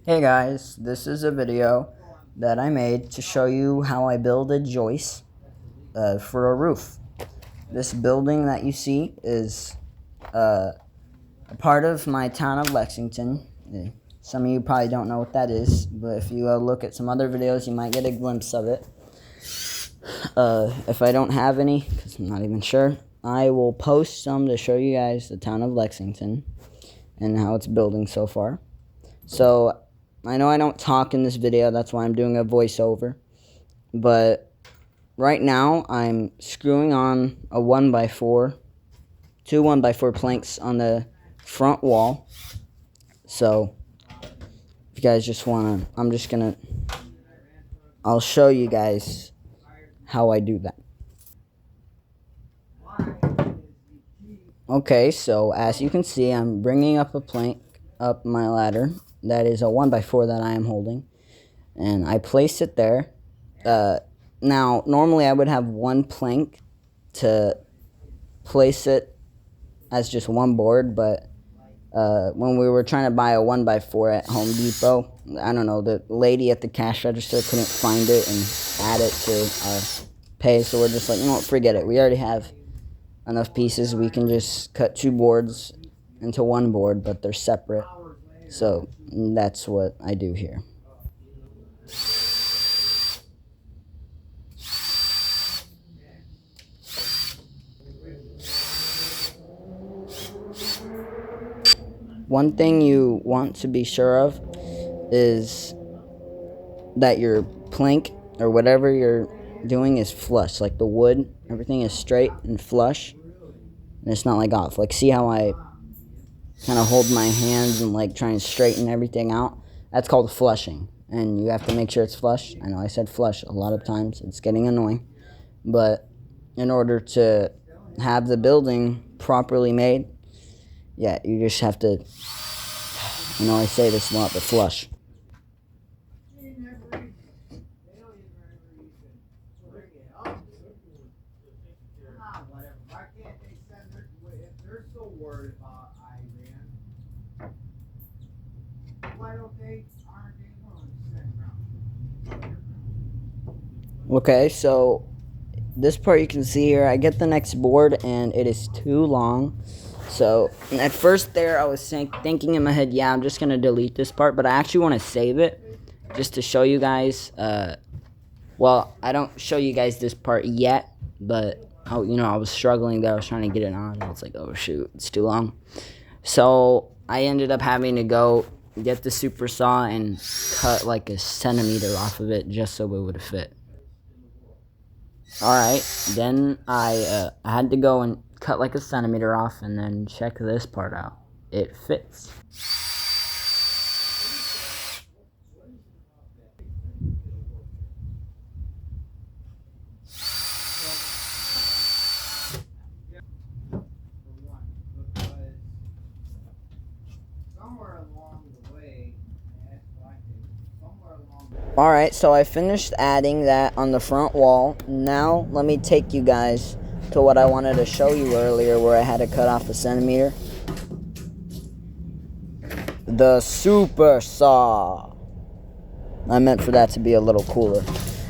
Hey guys, this is a video that I made to show you how I build a joist for a roof. This building that you see is a part of my town of Lexington. Some of you probably don't know what that is, but if you look at some other videos, you might get a glimpse of it. If I don't have any, because I'm not even sure, I will post some to show you guys the town of Lexington and how it's building so far. So I know I don't talk in this video, that's why I'm doing a voiceover. But right now I'm screwing on a 1x4, two 1x4 planks on the front wall. So if you guys just wanna, I'll show you guys how I do that. Okay, so as you can see, I'm bringing up a plank up my ladder. That is a 1x4 that I am holding. And I place it there. Now, normally I would have one plank to place it as just one board, but when we were trying to buy a 1x4 at Home Depot, I don't know, the lady at the cash register couldn't find it and add it to our pay, so we're just like, you know what, forget it. We already have enough pieces. We can just cut two boards into one board, but they're separate. So that's what I do here. One thing you want to be sure of is that your plank or whatever you're doing is flush. Like the wood, everything is straight and flush. And it's not like off. Like see how I kind of hold my hands and like try and straighten everything out? That's called flushing. And you have to make sure it's flush. I know I said flush a lot of times. It's getting annoying. But in order to have the building properly made, yeah, you just have to, I know I say this a lot, but flush. Okay, so this part you can see here, I get the next board and it is too long. So at first there I was thinking in my head, yeah, I'm just going to delete this part, but I actually want to save it just to show you guys. Well, I don't show you guys this part yet, but I was struggling there. I was trying to get it on. I was like, oh shoot, it's too long. So I ended up having to go get the super saw and cut like a centimeter off of it just so it would fit. Alright, then I had to go and cut like a centimeter off and then check this part out. It fits. Alright, so I finished adding that on the front wall. Now, let me take you guys to what I wanted to show you earlier where I had to cut off a centimeter. The super saw. I meant for that to be a little cooler.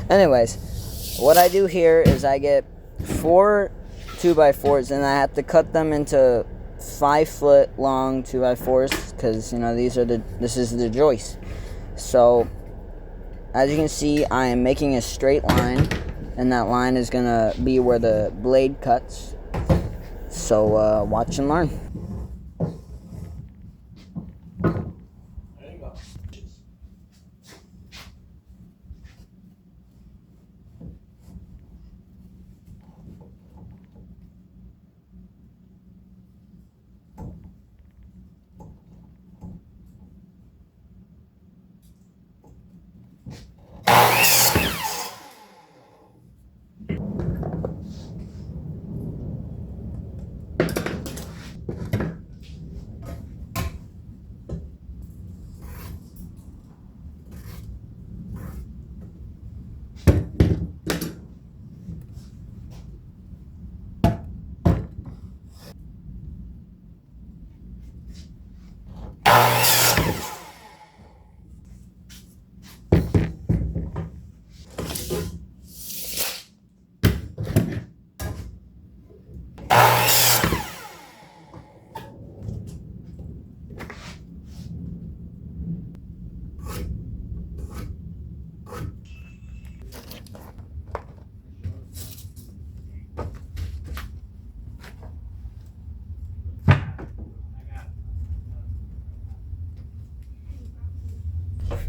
Anyways, what I do here is I get 4 2x4s and I have to cut them into 5-foot long 2x4s because, this is the joist. So as you can see, I am making a straight line, and that line is going to be where the blade cuts. So, watch and learn.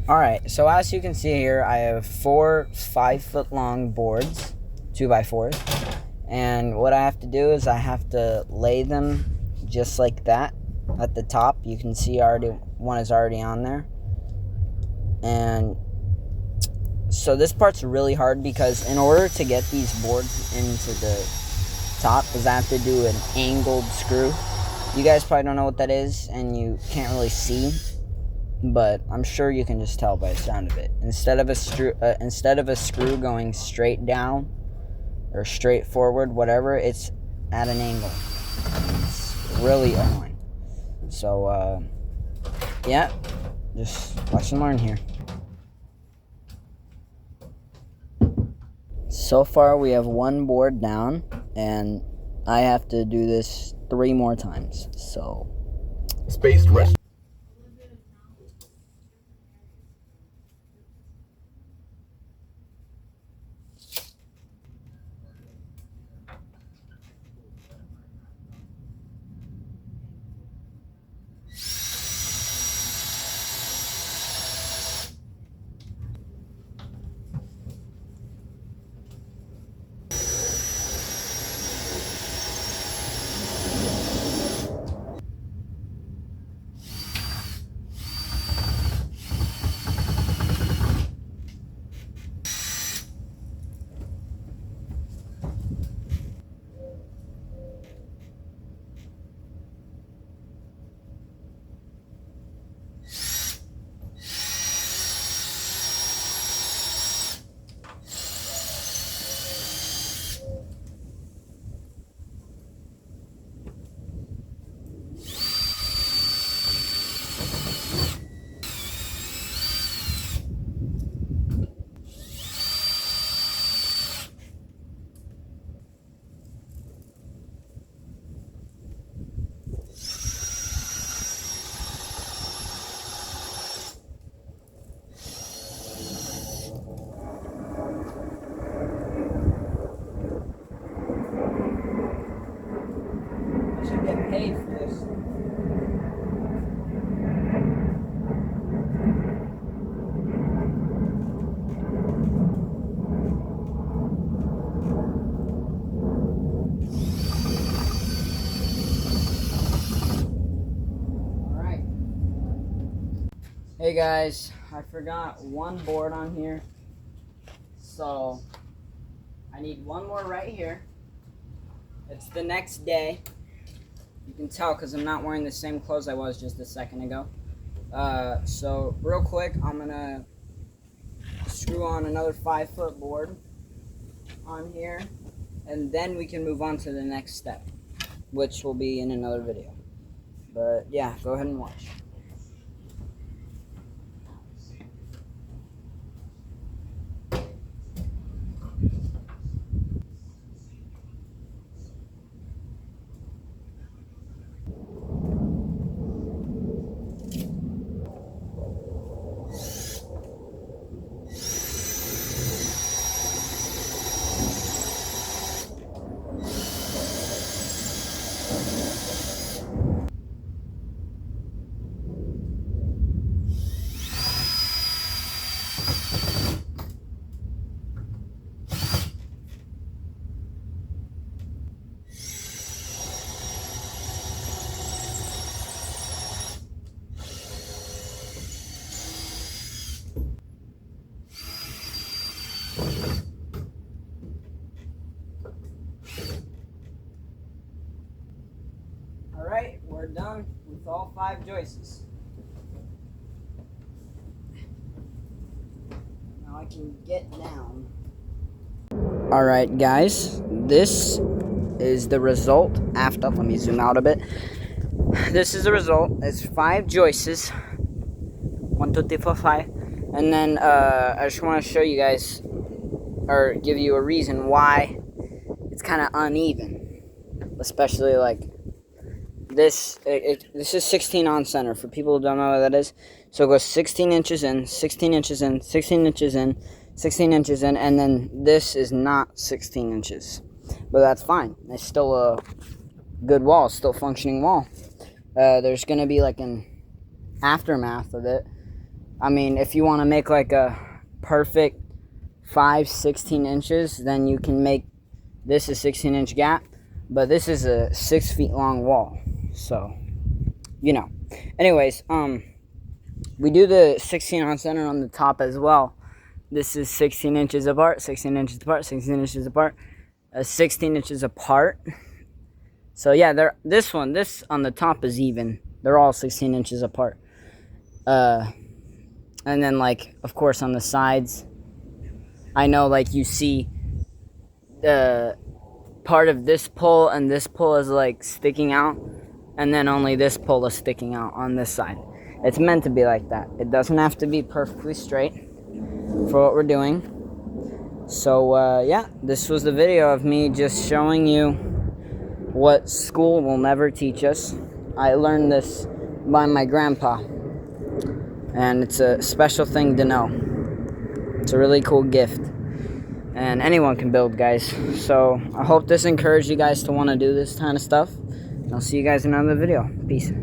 Alright, so as you can see here, I have 4 5-foot long boards, 2x4s, and what I have to do is I have to lay them just like that at the top. You can see already one is already on there, and so this part's really hard because in order to get these boards into the top is I have to do an angled screw. You guys probably don't know what that is and you can't really see, but I'm sure you can just tell by the sound of it. Instead of a screw going straight down or straight forward, whatever, it's at an angle. It's really annoying. So yeah, just watch and learn here. So far we have 1 board down, and I have to do this 3 more times. So Spaced rest. I should get paid for this. Alright. Hey guys, I forgot 1 board on here. So I need 1 more right here. It's the next day. You can tell because I'm not wearing the same clothes I was just a second ago. So real quick, I'm gonna screw on another 5-foot board on here, and then we can move on to the next step, which will be in another video. But yeah, go ahead and watch. Alright, we're done with all 5 joices. Now I can get down. Alright guys, this is the result after, let me zoom out a bit. This is the result. It's 5 joices. 1, 2, 3, 4, 5. And then I just want to show you guys, or give you a reason why it's kind of uneven. Especially like this. This is 16 on center. For people who don't know what that is. So it goes 16 inches in, 16 inches in, 16 inches in, 16 inches in, and then this is not 16 inches. But that's fine. It's still a good wall, still functioning wall. There's going to be like an aftermath of it. I mean, if you want to make like a perfect 16 inches, then you can make this a 16-inch gap. But this is a 6 feet long wall. So, you know. Anyways, we do the 16 on center on the top as well. This is 16 inches apart, 16 inches apart, 16 inches apart, 16 inches apart. So yeah, this on the top is even. They're all 16 inches apart. And then, like, of course, on the sides, I know, like, you see the part of this pole and this pole is, like, sticking out, and then only this pole is sticking out on this side. It's meant to be like that. It doesn't have to be perfectly straight for what we're doing. So, yeah, this was the video of me just showing you what school will never teach us. I learned this by my grandpa, and it's a special thing to know. It's a really cool gift, and anyone can build, guys. So I hope this encouraged you guys to want to do this kind of stuff. I'll see you guys in another video. Peace.